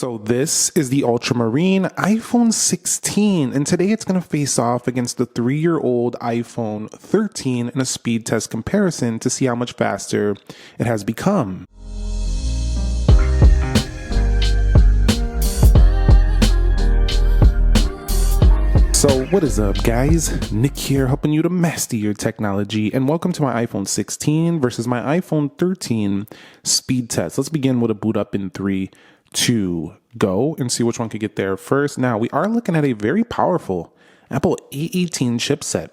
So this is the ultramarine iPhone 16, and today it's going to face off against the 3-year-old iPhone 13 in a speed test comparison to see how much faster it has become. So what is up, guys? Nick here, helping you to master your technology, and welcome to my iPhone 16 versus my iPhone 13 speed test. Let's begin with a boot up in 3, 2, go, and see which one could get there first. Now, we are looking at a very powerful Apple A18 chipset,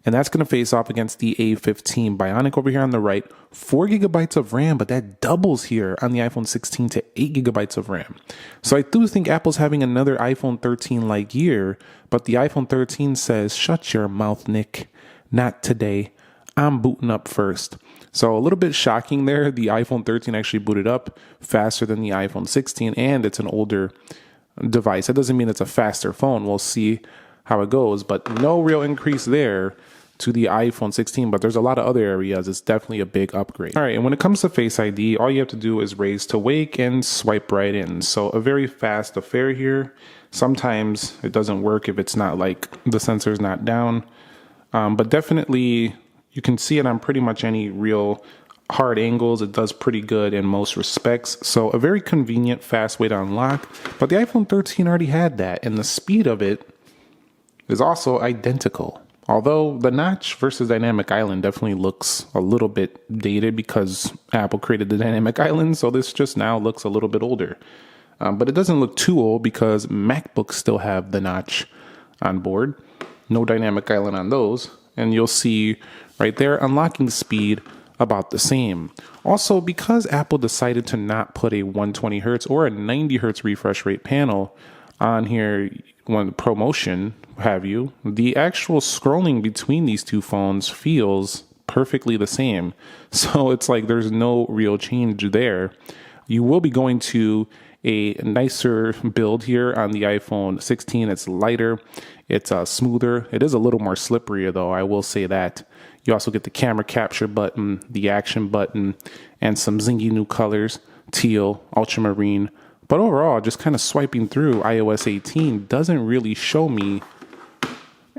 and that's going to face off against the A15 Bionic over here on the right. 4 gigabytes of RAM, but that doubles here on the iPhone 16 to 8 gigabytes of RAM. So I do think Apple's having another iPhone 13-like year, but the iPhone 13 says, shut your mouth, Nick. Not today. I'm booting up first. So a little bit shocking there. The iPhone 13 actually booted up faster than the iPhone 16, and it's an older device. That doesn't mean it's a faster phone. We'll see how it goes, but no real increase there to the iPhone 16, but there's a lot of other areas. It's definitely a big upgrade. All right, and when it comes to Face ID, all you have to do is raise to wake and swipe right in. So a very fast affair here. Sometimes it doesn't work if it's not like the sensor's not down, but definitely you can see it on pretty much any real hard angles. It does pretty good in most respects. So a very convenient, fast way to unlock. But the iPhone 13 already had that, and the speed of it is also identical. Although the notch versus dynamic island definitely looks a little bit dated because Apple created the dynamic island, so this just now looks a little bit older. But it doesn't look too old because MacBooks still have the notch on board. No dynamic island on those. And you'll see right there, unlocking speed about the same. Also, because Apple decided to not put a 120 hertz or a 90 hertz refresh rate panel on here, one promotion, have you, the actual scrolling between these two phones feels perfectly the same. So it's like there's no real change there. You will be going to a nicer build here on the iPhone 16. It's lighter, it's smoother. It is a little more slipperier though, I will say that. You also get the camera capture button, the action button, and some zingy new colors, teal, ultramarine. But overall, just kind of swiping through iOS 18 doesn't really show me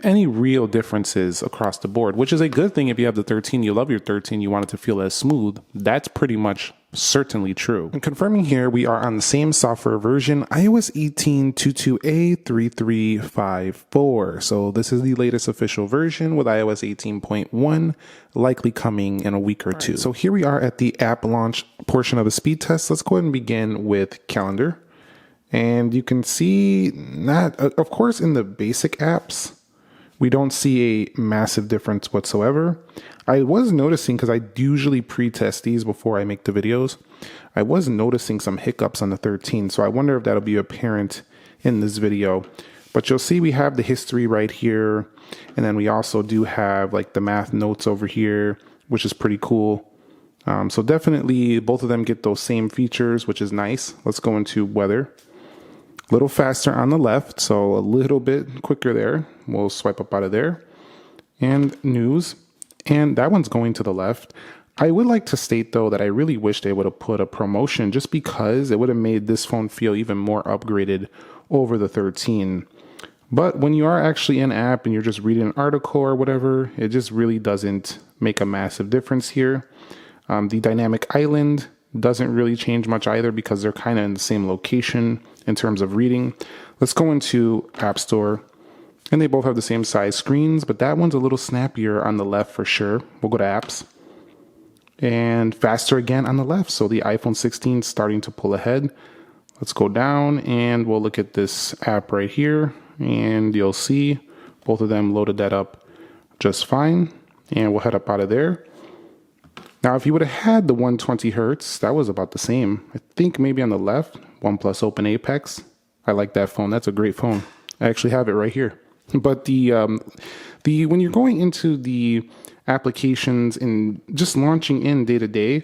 any real differences across the board, which is a good thing if you have the 13, you love your 13, you want it to feel as smooth. That's pretty much certainly true. And confirming here, we are on the same software version, iOS 18 22A3354. So this is the latest official version with iOS 18.1 likely coming in a week or two. Right, so here we are at the app launch portion of the speed test. Let's go ahead and begin with calendar. And you can see not, of course, in the basic apps, we don't see a massive difference whatsoever. I was noticing, because I usually pre-test these before I make the videos, I was noticing some hiccups on the 13, so I wonder if that'll be apparent in this video. But you'll see we have the history right here, and then we also do have like the math notes over here, which is pretty cool. So definitely both of them get those same features, which is nice. Let's go into weather. A little faster on the left, so a little bit quicker there. We'll swipe up out of there. And news, and that one's going to the left. I would like to state though that I really wish they would have put a promotion, just because it would have made this phone feel even more upgraded over the 13. But when you are actually in app and you're just reading an article or whatever, it just really doesn't make a massive difference here. The dynamic island doesn't really change much either because they're kind of in the same location in terms of reading. Let's go into App Store, and they both have the same size screens, but that one's a little snappier on the left for sure. We'll go to apps, and faster again on the left. So the iPhone 16 is starting to pull ahead. Let's go down and we'll look at this app right here, and you'll see both of them loaded that up just fine. And we'll head up out of there. Now, if you would have had the 120 hertz, that was about the same. I think maybe on the left, OnePlus Open Apex. I like that phone. That's a great phone. I actually have it right here. But when you're going into the applications and just launching in day to day,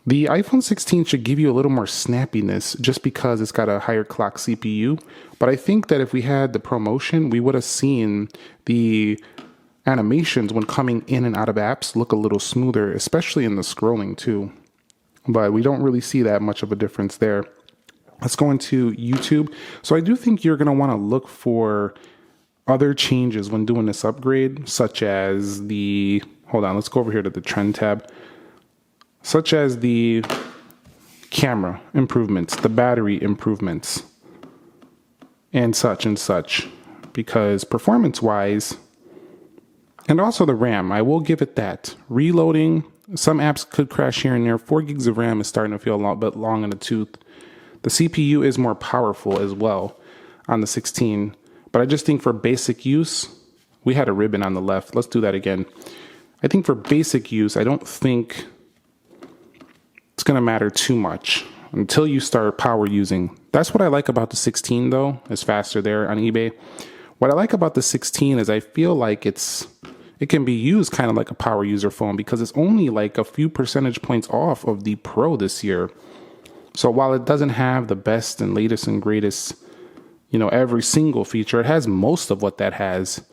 the iPhone 16 should give you a little more snappiness just because it's got a higher clock CPU. But I think that if we had the promotion, we would have seen the animations when coming in and out of apps look a little smoother, especially in the scrolling too. But we don't really see that much of a difference there. Let's go into YouTube. So I do think you're going to want to look for other changes when doing this upgrade, such as the, hold on, let's go over here to the trend tab, such as the camera improvements, the battery improvements, and such, because performance wise, and also the RAM, I will give it that. Reloading, some apps could crash here and there. 4 gigs of RAM is starting to feel a lot bit long in the tooth. The CPU is more powerful as well on the 16, but I just think for basic use, we had a ribbon on the left. Let's do that again. I think for basic use, I don't think it's going to matter too much until you start power using. That's what I like about the 16 though, is faster there on eBay. What I like about the 16 is I feel like it can be used kind of like a power user phone because it's only like a few percentage points off of the Pro this year. So while it doesn't have the best and latest and greatest, every single feature, it has most of what that has,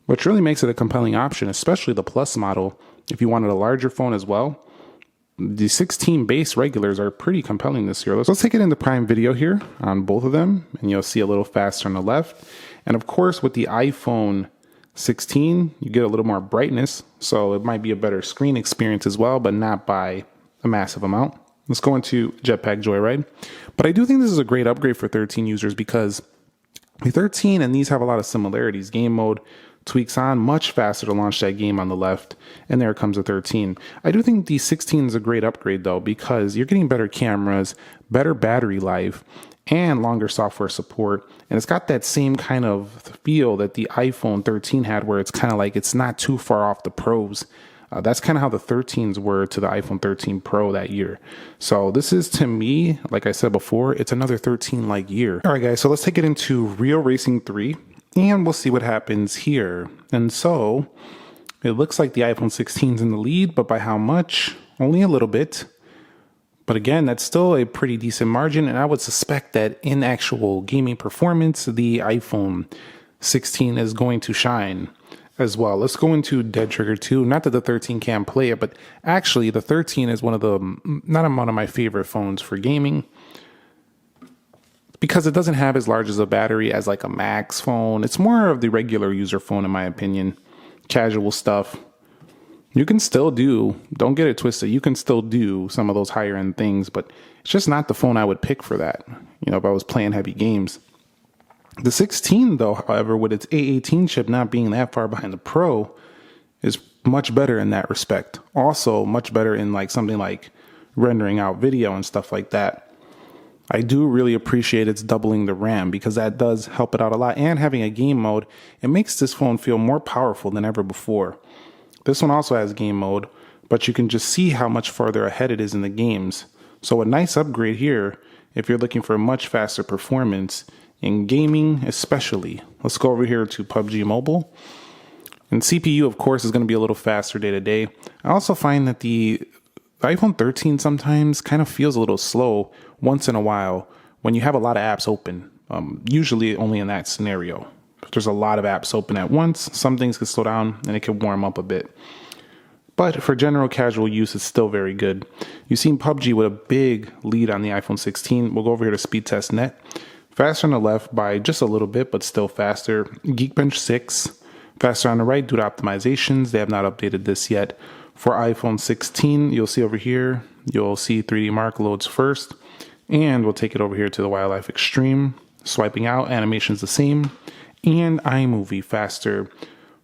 which really makes it a compelling option, especially the Plus model. If you wanted a larger phone as well, the 16 base regulars are pretty compelling this year. Let's take it into prime video here on both of them, and you'll see a little faster on the left. And of course, with the iPhone 16, you get a little more brightness, so it might be a better screen experience as well, but not by a massive amount. Let's go into Jetpack Joyride. But I do think this is a great upgrade for 13 users because the 13 and these have a lot of similarities. Game mode tweaks on, much faster to launch that game on the left, and there comes a 13. I do think the 16 is a great upgrade though because you're getting better cameras, better battery life, and longer software support. And it's got that same kind of feel that the iPhone 13 had where it's kind of like it's not too far off the Pros. That's kind of how the 13s were to the iPhone 13 Pro that year. So this is, to me, like I said before, it's another 13-like year. All right, guys, so let's take it into Real Racing 3, and we'll see what happens here. And so it looks like the iPhone 16 is in the lead, but by how much? Only a little bit. But again, that's still a pretty decent margin, and I would suspect that in actual gaming performance, the iPhone 16 is going to shine as well. Let's go into Dead Trigger 2. Not that the 13 can't play it, but actually the 13 is not one of my favorite phones for gaming because it doesn't have as large as a battery as like a Max phone. It's more of the regular user phone in my opinion. Casual stuff. You can still do, don't get it twisted, you can still do some of those higher end things, but it's just not the phone I would pick for that, if I was playing heavy games. The 16, though, however, with its A18 chip not being that far behind the Pro, is much better in that respect. Also, much better in like something like rendering out video and stuff like that. I do really appreciate its doubling the RAM because that does help it out a lot. And having a game mode, it makes this phone feel more powerful than ever before. This one also has game mode, but you can just see how much farther ahead it is in the games. So a nice upgrade here if you're looking for a much faster performance in gaming especially. Let's go over here to PUBG Mobile. And CPU, of course, is going to be a little faster day to day. I also find that the iPhone 13 sometimes kind of feels a little slow once in a while when you have a lot of apps open. Usually only in that scenario. If there's a lot of apps open at once, some things can slow down and it can warm up a bit. But for general casual use, it's still very good. You've seen PUBG with a big lead on the iPhone 16. We'll go over here to Speed Test Net. Faster on the left by just a little bit, but still faster. Geekbench 6. Faster on the right due to optimizations. They have not updated this yet. For iPhone 16, you'll see over here, you'll see 3D Mark loads first. And we'll take it over here to the Wildlife Extreme. Swiping out, animation's the same. And iMovie faster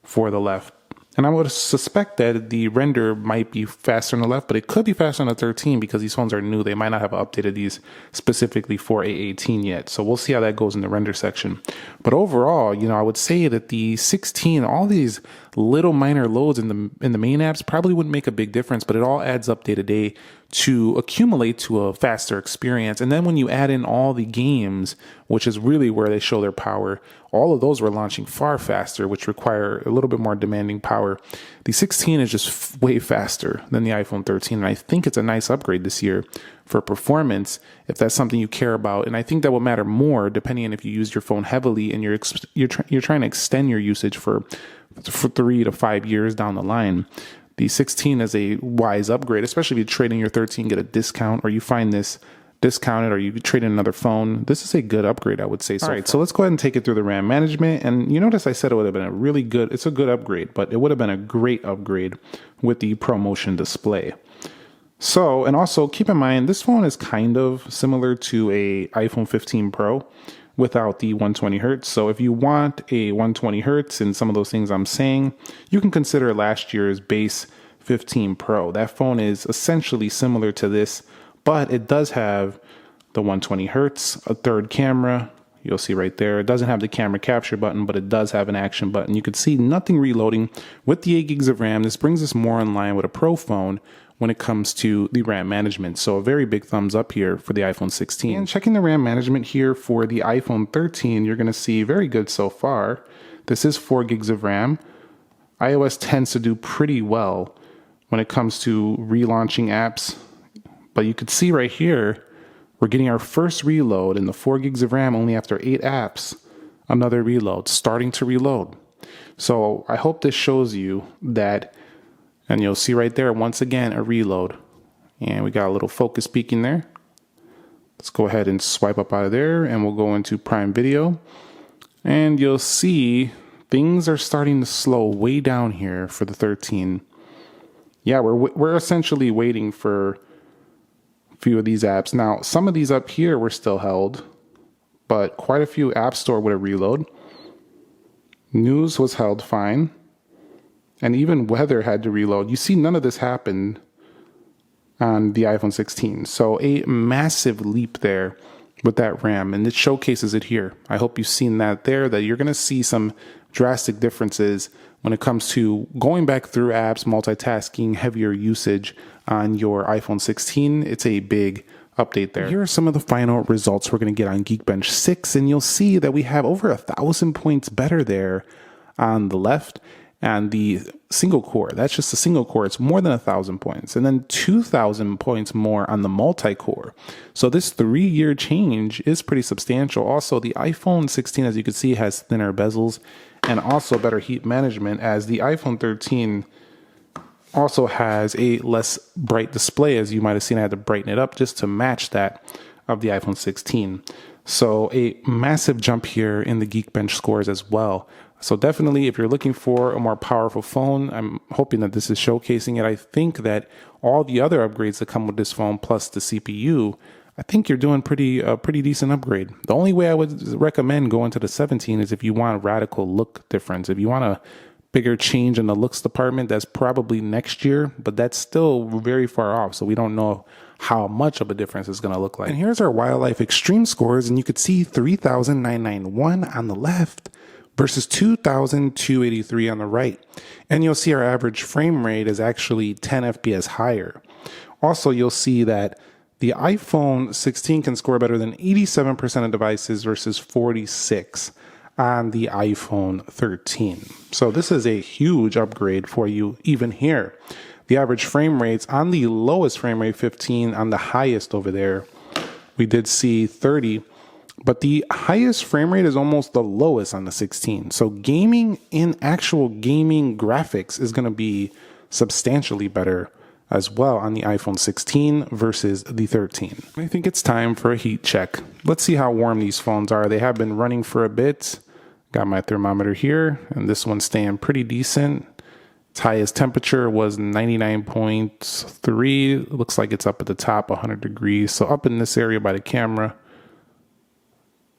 for the left. And I would suspect that the render might be faster on the left, but it could be faster on the 13 because these phones are new. They might not have updated these specifically for A18 yet. So we'll see how that goes in the render section. But overall, I would say that the 16, all these little minor loads in the main apps probably wouldn't make a big difference, but it all adds up day to day to accumulate to a faster experience. And then when you add in all the games, which is really where they show their power, all of those were launching far faster, which require a little bit more demanding power. The 16 is just way faster than the iPhone 13, and I think it's a nice upgrade this year for performance, if that's something you care about. And I think that will matter more depending on if you use your phone heavily and you're trying to extend your usage for 3 to 5 years down the line. The 16 is a wise upgrade, especially if you're trading your 13, get a discount, or you find this discount it or you could trade in another phone, this is a good upgrade, I would say. All right, so let's go ahead and take it through the RAM management. And you notice I said it would have been a really good, it's a good upgrade, but it would have been a great upgrade with the ProMotion display. So, and also keep in mind, this phone is kind of similar to a iPhone 15 Pro without the 120 hertz. So if you want a 120 hertz and some of those things I'm saying, you can consider last year's base 15 Pro. That phone is essentially similar to this, but it does have the 120 hertz, a third camera. You'll see right there. It doesn't have the camera capture button, but it does have an action button. You can see nothing reloading with the 8 gigs of RAM. This brings us more in line with a Pro phone when it comes to the RAM management. So a very big thumbs up here for the iPhone 16. And checking the RAM management here for the iPhone 13, you're going to see very good so far. This is 4 gigs of RAM. iOS tends to do pretty well when it comes to relaunching apps. But you can see right here, we're getting our first reload in the 4 gigs of RAM only after 8 apps. Another reload, starting to reload. So I hope this shows you that, and you'll see right there, once again, a reload. And we got a little focus peaking there. Let's go ahead and swipe up out of there and we'll go into Prime Video. And you'll see things are starting to slow way down here for the 13. Yeah, we're essentially waiting for few of these apps. Now, some of these up here were still held, but quite a few App Store with a reload. News was held fine, and even weather had to reload. You see, none of this happened on the iPhone 16. So a massive leap there with that RAM, and it showcases it here. I hope you've seen that there, that you're going to see some drastic differences when it comes to going back through apps, multitasking, heavier usage on your iPhone 16. It's a big update there. Here are some of the final results we're going to get on Geekbench 6, and you'll see that we have over 1,000 points better there on the left. And the single core, that's just a single core, it's more than 1,000 points. And then 2,000 points more on the multi-core. So this 3-year change is pretty substantial. Also, the iPhone 16, as you can see, has thinner bezels and also better heat management, as the iPhone 13 also has a less bright display. As you might have seen, I had to brighten it up just to match that of the iPhone 16. So a massive jump here in the Geekbench scores as well. So definitely, if you're looking for a more powerful phone, I'm hoping that this is showcasing it. I think that all the other upgrades that come with this phone, plus the CPU, I think you're doing pretty decent upgrade. The only way I would recommend going to the 17 is if you want a radical look difference. If you want a bigger change in the looks department, that's probably next year, but that's still very far off. So we don't know how much of a difference it's going to look like. And here's our Wildlife Extreme scores, and you could see 3,991 on the left versus 2,283 on the right. And you'll see our average frame rate is actually 10 FPS higher. Also, you'll see that the iPhone 16 can score better than 87% of devices versus 46 on the iPhone 13. So this is a huge upgrade for you even here. The average frame rates on the lowest frame rate 15, on the highest over there we did see 30, but the highest frame rate is almost the lowest on the 16. So gaming, in actual gaming graphics, is going to be substantially better as well on the iPhone 16 versus the 13. I think it's time for a heat check. Let's see how warm these phones are. They have been running for a bit. Got my thermometer here, and this one's staying pretty decent. Its highest temperature was 99.3. Looks like it's up at the top, 100 degrees. So up in this area by the camera,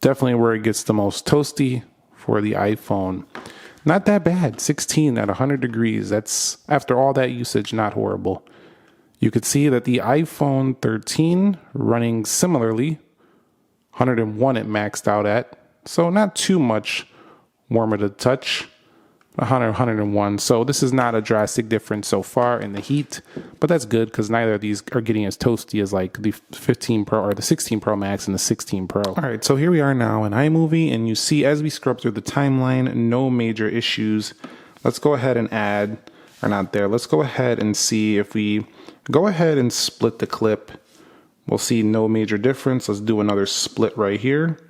definitely where it gets the most toasty for the iPhone. Not that bad, 16 at 100 degrees. That's, after all that usage, not horrible. You could see that the iPhone 13 running similarly, 101 it maxed out at. So not too much warmer to touch, 100, 101. So this is not a drastic difference so far in the heat, but that's good because neither of these are getting as toasty as like the 15 Pro or the 16 Pro Max and the 16 Pro. All right, so here we are now in iMovie, and you see as we scrub through the timeline, no major issues. Let's go ahead and add, or not there, let's go ahead and see if we go ahead and split the clip. We'll see no major difference. Let's do another split right here.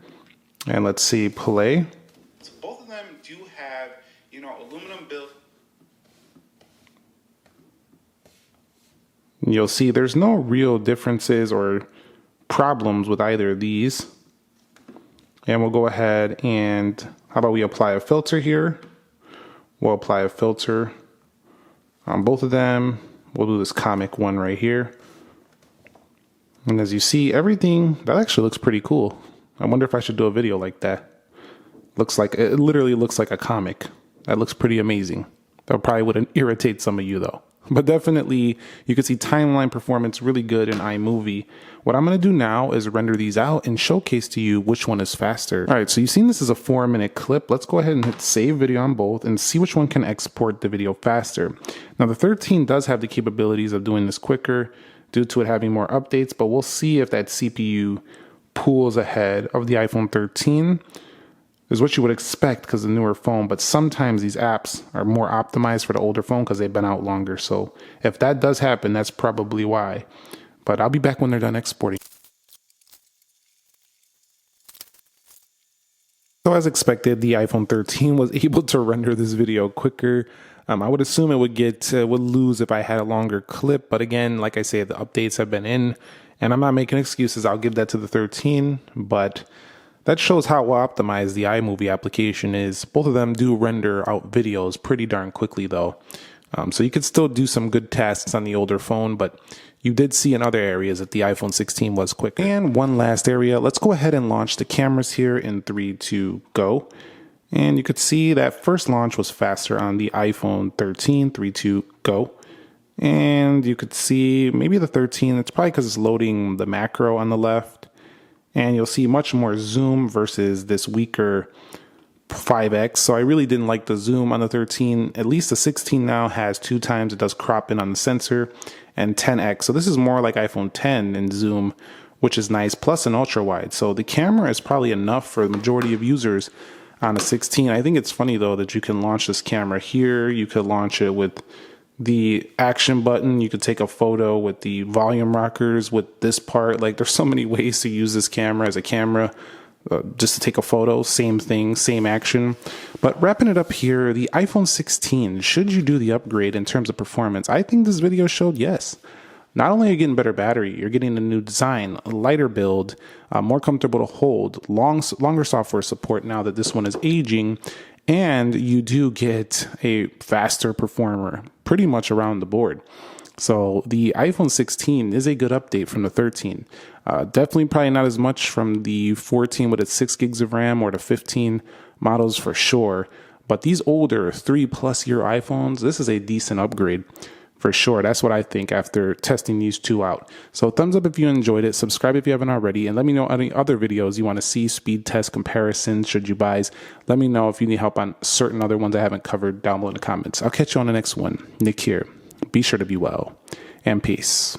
And let's see, play. So both of them do have, aluminum built. You'll see there's no real differences or problems with either of these. And we'll go ahead and, how about we apply a filter here? We'll apply a filter on both of them. We'll do this comic one right here. And as you see, everything, that actually looks pretty cool. I wonder if I should do a video like that. Looks like, it literally looks like a comic. That looks pretty amazing. That probably would irritate some of you though. But definitely, you can see timeline performance really good in iMovie. What I'm going to do now is render these out and showcase to you which one is faster. All right, so you've seen this is a 4-minute clip. Let's go ahead and hit save video on both and see which one can export the video faster. Now, the 13 does have the capabilities of doing this quicker due to it having more updates, but we'll see if that CPU pulls ahead of the iPhone 13. Is what you would expect because of the newer phone, but sometimes these apps are more optimized for the older phone because they've been out longer. So if that does happen, that's probably why. But I'll be back when they're done exporting. So as expected, the iPhone 13 was able to render this video quicker. I would assume it would lose if I had a longer clip, but again, like I say, the updates have been in, and I'm not making excuses. I'll give that to the 13, but that shows how well optimized the iMovie application is. Both of them do render out videos pretty darn quickly though. So you could still do some good tasks on the older phone, but you did see in other areas that the iPhone 16 was quicker. And one last area, let's go ahead and launch the cameras here in 3, 2, go. And you could see that first launch was faster on the iPhone 13, 3, 2, go. And you could see maybe the 13, it's probably because it's loading the macro on the left. And you'll see much more zoom versus this weaker 5x. So I really didn't like the zoom on the 13. At least the 16 now has 2 times. It does crop in on the sensor and 10x. So this is more like iPhone 10 in zoom, which is nice, plus an ultra wide. So the camera is probably enough for the majority of users on a 16. I think it's funny though that you can launch this camera here. You could launch it with the action button. You could take a photo with the volume rockers with this part. Like there's so many ways to use this camera as a camera, just to take a photo, same thing, same action. But wrapping it up here, the iPhone 16, should you do the upgrade in terms of performance? I think this video showed yes. Not only are you getting better battery, you're getting a new design, a lighter build, more comfortable to hold, longer software support now that this one is aging, and you do get a faster performer pretty much around the board. So the iPhone 16 is a good update from the 13. Definitely probably not as much from the 14 with its 6 gigs of RAM or the 15 models for sure. But these older 3+ year iPhones, this is a decent upgrade for sure. That's what I think after testing these two out. So thumbs up if you enjoyed it, subscribe if you haven't already, and let me know any other videos you want to see, speed test comparisons, should you buys. Let me know if you need help on certain other ones I haven't covered down below in the comments. I'll catch you on the next one. Nick here. Be sure to be well, and peace.